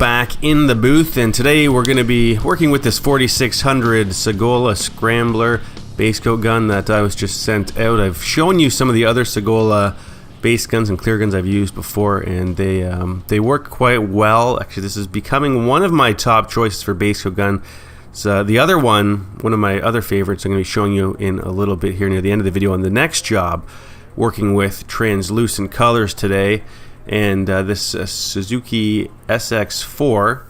back in the booth, and today we're going to be working with this 4600 Segola Scrambler base coat gun that I was just sent out. I've shown you some of the other Segola base guns and clear guns I've used before, and they work quite well. Actually, this is becoming one of my top choices for base coat gun. So the other one of my other favorites, I'm going to be showing you in a little bit here near the end of the video on the next job, working with translucent colors today. And this Suzuki SX4,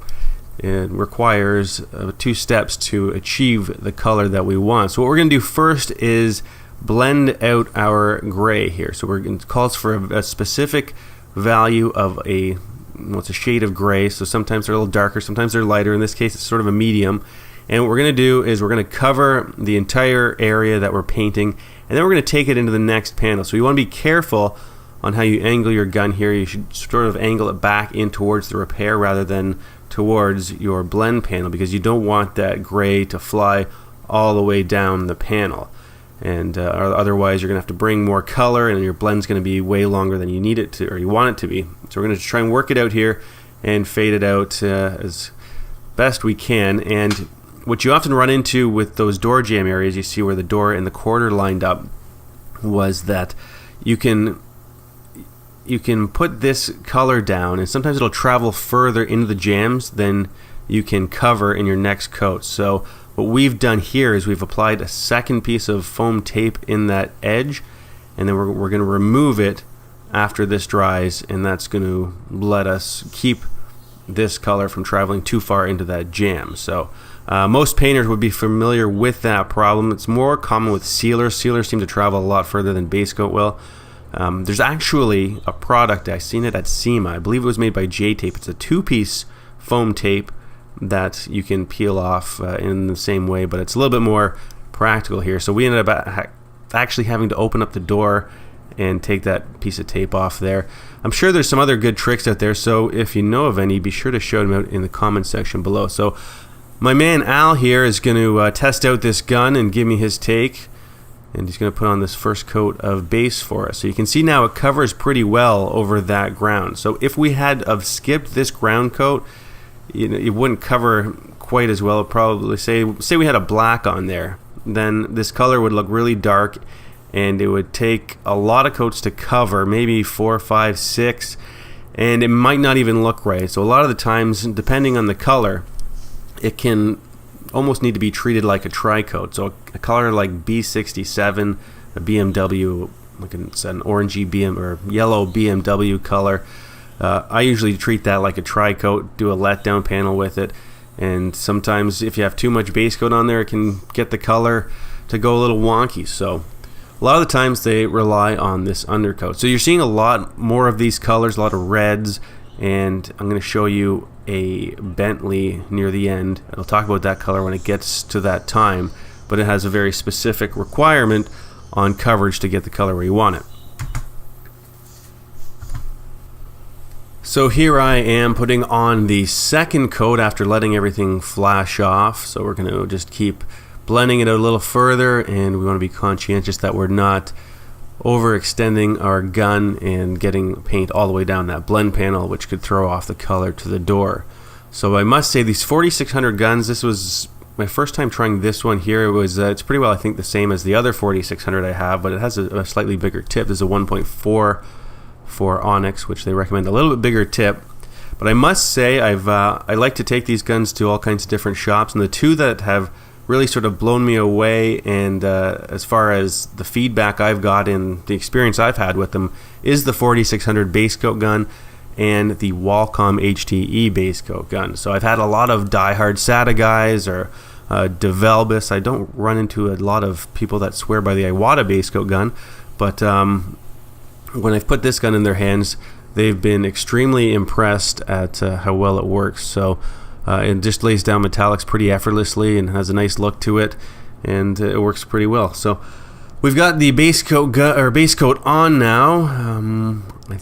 it requires 2 steps to achieve the color that we want. So what we're going to do first is blend out our gray here. So it calls for a specific value of it's a shade of gray. So sometimes they're a little darker, sometimes they're lighter. In this case, it's sort of a medium. And what we're going to do is we're going to cover the entire area that we're painting, and then we're going to take it into the next panel. So you want to be careful on how you angle your gun here. You should sort of angle it back in towards the repair rather than towards your blend panel, because you don't want that gray to fly all the way down the panel. And otherwise you're going to have to bring more color, and your blend's going to be way longer than you need it to, or you want it to be. So we're going to try and work it out here and fade it out as best we can. And what you often run into with those door jamb areas, you see where the door and the quarter lined up, was that you can put this color down, and sometimes it'll travel further into the jams than you can cover in your next coat. So what we've done here is we've applied a second piece of foam tape in that edge, and then we're going to remove it after this dries, and that's going to let us keep this color from traveling too far into that jam. So most painters would be familiar with that problem. It's more common with sealers. Sealers seem to travel a lot further than base coat will. There's actually a product, I've seen it at SEMA, I believe it was made by J-Tape. It's a 2-piece foam tape that you can peel off in the same way, but it's a little bit more practical here. So we ended up actually having to open up the door and take that piece of tape off there. I'm sure there's some other good tricks out there, so if you know of any, be sure to show them out in the comment section below. So my man Al here is going to test out this gun and give me his take. And he's going to put on this first coat of base for us. So you can see now it covers pretty well over that ground. So if we had skipped this ground coat, it wouldn't cover quite as well. It'd probably say we had a black on there, then this color would look really dark, and it would take a lot of coats to cover, maybe 4, 5, 6, and it might not even look right. So a lot of the times, depending on the color, it can almost need to be treated like a tri-coat. So a color like B67, a BMW, like an orangey BM or yellow BMW color, I usually treat that like a tri-coat, do a letdown panel with it, and sometimes if you have too much base coat on there, it can get the color to go a little wonky. So a lot of the times they rely on this undercoat. So you're seeing a lot more of these colors, a lot of reds, and I'm going to show you a Bentley near the end. I'll talk about that color when it gets to that time, but it has a very specific requirement on coverage to get the color where you want it. So here I am putting on the second coat after letting everything flash off. So we're going to just keep blending it out a little further, and we want to be conscientious that we're not overextending our gun and getting paint all the way down that blend panel, which could throw off the color to the door. So I must say, these 4600 guns, this was my first time trying this one here. It's pretty well, I think, the same as the other 4600 I have, but it has a slightly bigger tip. This is a 1.4 for Onyx, which they recommend a little bit bigger tip. But I must say, I like to take these guns to all kinds of different shops, and the two that have really sort of blown me away, and as far as the feedback I've got and the experience I've had with them, is the 4600 base coat gun and the Qualcomm HTE base coat gun. So I've had a lot of diehard SATA guys or DeVelbus. I don't run into a lot of people that swear by the Iwata base coat gun, but when I've put this gun in their hands, they've been extremely impressed at how well it works. So it just lays down metallics pretty effortlessly and has a nice look to it, and it works pretty well. So we've got the base coat on now. I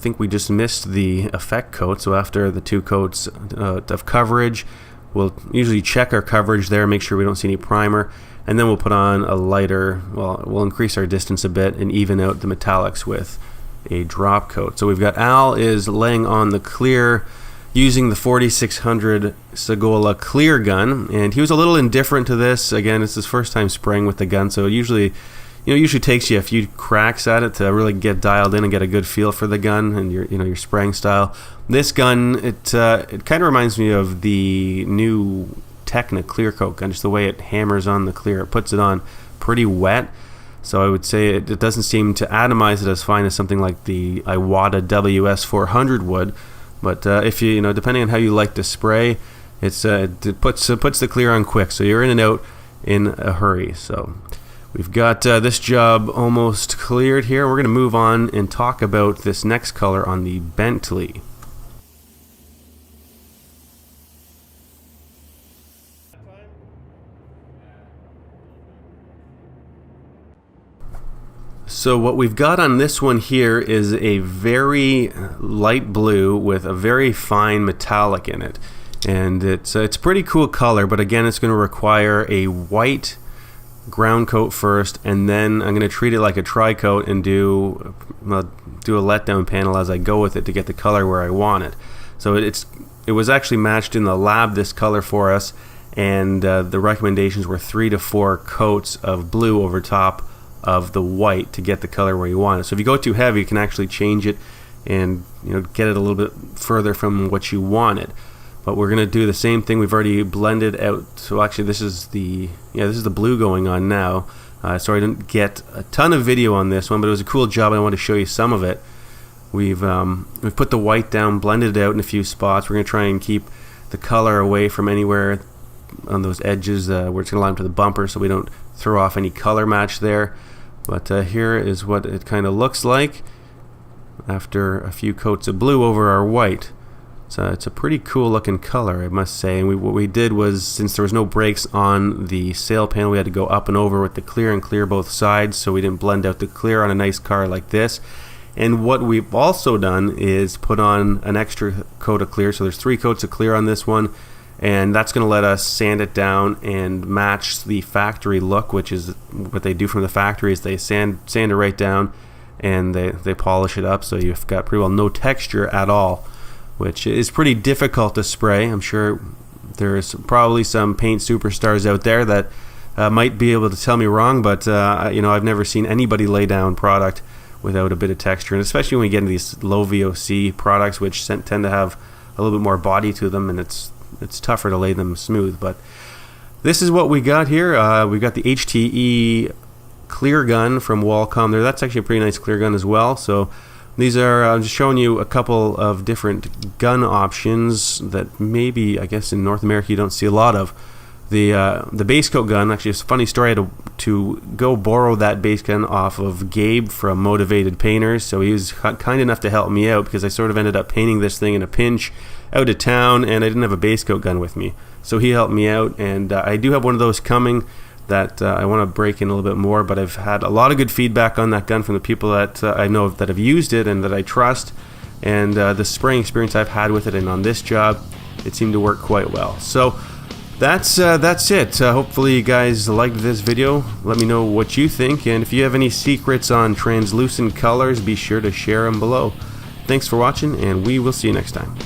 think we just missed the effect coat. So after the 2 coats of coverage, we'll usually check our coverage there, make sure we don't see any primer, and then we'll put on a lighter. Well, we'll increase our distance a bit and even out the metallics with a drop coat. So we've got Al is laying on the clear using the 4600 Segola clear gun, and he was a little indifferent to this. Again, it's his first time spraying with the gun, so it usually takes you a few cracks at it to really get dialed in and get a good feel for the gun and your spraying style. This gun, it kind of reminds me of the new Techna clear coat gun, just the way it hammers on the clear. It puts it on pretty wet, so I would say it doesn't seem to atomize it as fine as something like the Iwata WS400 would. But if depending on how you like to spray, it puts the clear on quick, so you're in and out in a hurry. So we've got this job almost cleared here. We're going to move on and talk about this next color on the Bentley. So what we've got on this one here is a very light blue with a very fine metallic in it, and it's a pretty cool color. But again, it's going to require a white ground coat first, and then I'm going to treat it like a tri-coat and do a letdown panel as I go with it to get the color where I want it. So it was actually matched in the lab, this color for us, and the recommendations were 3 to 4 coats of blue over top of the white to get the color where you want it. So if you go too heavy, you can actually change it and get it a little bit further from what you want it. But we're going to do the same thing. We've already blended out. So actually, this is the blue going on now. So I didn't get a ton of video on this one, but it was a cool job. I want to show you some of it. We've put the white down, blended it out in a few spots. We're going to try and keep the color away from anywhere on those edges where it's going to line up to the bumper, so we don't throw off any color match there. But here is what it kind of looks like after a few coats of blue over our white. So it's a pretty cool looking color, I must say. And what we did was, since there was no brakes on the sail panel, we had to go up and over with the clear and clear both sides, so we didn't blend out the clear on a nice car like this. And what we've also done is put on an extra coat of clear. So there's 3 coats of clear on this one, and that's going to let us sand it down and match the factory look, which is what they do from the factory. Is they sand it right down and they polish it up, so you've got pretty well no texture at all, which is pretty difficult to spray. I'm sure there's probably some paint superstars out there that might be able to tell me wrong, but I've never seen anybody lay down product without a bit of texture, and especially when we get into these low VOC products, which tend to have a little bit more body to them, and it's tougher to lay them smooth. But this is what we got here. We got the HTE clear gun from Qualcomm there. That's actually a pretty nice clear gun as well. So these are, I'm just showing you a couple of different gun options that maybe, I guess in North America you don't see a lot of. The base coat gun, actually it's a funny story, I had to go borrow that base gun off of Gabe from Motivated Painters. So he was kind enough to help me out, because I sort of ended up painting this thing in a pinch out of town, and I didn't have a base coat gun with me. So he helped me out, and I do have one of those coming that I want to break in a little bit more, but I've had a lot of good feedback on that gun from the people that I know that have used it and that I trust, and the spraying experience I've had with it, and on this job it seemed to work quite well. So that's it. Hopefully you guys liked this video. Let me know what you think, and if you have any secrets on translucent colors, be sure to share them below. Thanks for watching, and we will see you next time.